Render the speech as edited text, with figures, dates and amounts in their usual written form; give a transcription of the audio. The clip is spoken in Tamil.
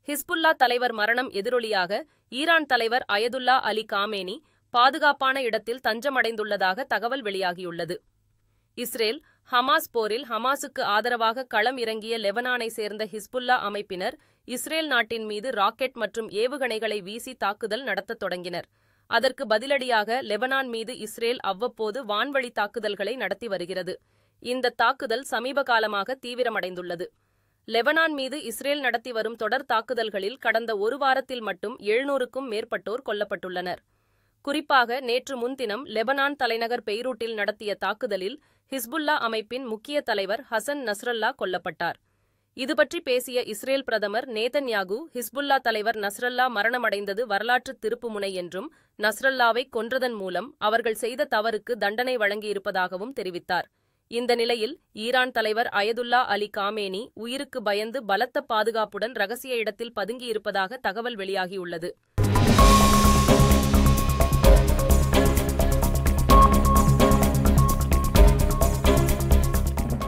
ஹிஸ்புல்லா தலைவர் மரணம் எதிரொலியாக ஈரான் தலைவர் அயதுல்லா அலி காமேனி பாதுகாப்பான இடத்தில் தஞ்சமடைந்துள்ளதாக தகவல் வெளியாகியுள்ளது. இஸ்ரேல் ஹமாஸ் போரில் ஹமாஸுக்கு ஆதரவாக களம் இறங்கிய லெபனானை சேர்ந்த ஹிஸ்புல்லா அமைப்பினர் இஸ்ரேல் நாட்டின் மீது ராக்கெட் மற்றும் ஏவுகணைகளை வீசி தாக்குதல் நடத்தத் தொடங்கினர். அதற்கு பதிலடியாக லெபனான் மீது இஸ்ரேல் அவ்வப்போது வான்வழி தாக்குதல்களை நடத்தி வருகிறது. இந்த தாக்குதல் சமீப காலமாக தீவிரமடைந்துள்ளது. லெபனான் மீது இஸ்ரேல் நடத்தி வரும் தொடர் தாக்குதல்களில் கடந்த ஒரு வாரத்தில் மட்டும் 700க்கும் மேற்பட்டோர் கொல்லப்பட்டுள்ளனர். குறிப்பாக நேற்று முன்தினம் லெபனான் தலைநகர் பெய்ரூட்டில் நடத்திய தாக்குதலில் ஹிஸ்புல்லா அமைப்பின் முக்கிய தலைவர் ஹசன் நஸ்ரல்லா கொல்லப்பட்டார். இதுபற்றி பேசிய இஸ்ரேல் பிரதமர் நேதன்யாகு, ஹிஸ்புல்லா தலைவர் நஸ்ரல்லா மரணமடைந்தது வரலாற்று திருப்புமுனை என்றும், நஸ்ரல்லாவை கொன்றதன் மூலம் அவர்கள் செய்த தவறுக்கு தண்டனை வழங்கியிருப்பதாகவும் தெரிவித்தார். இந்த நிலையில் ஈரான் தலைவர் அயதுல்லா அலி காமேனி உயிருக்கு பயந்து பலத்த பாதுகாப்புடன் ரகசிய இடத்தில் பதுங்கியிருப்பதாக தகவல் வெளியாகியுள்ளது.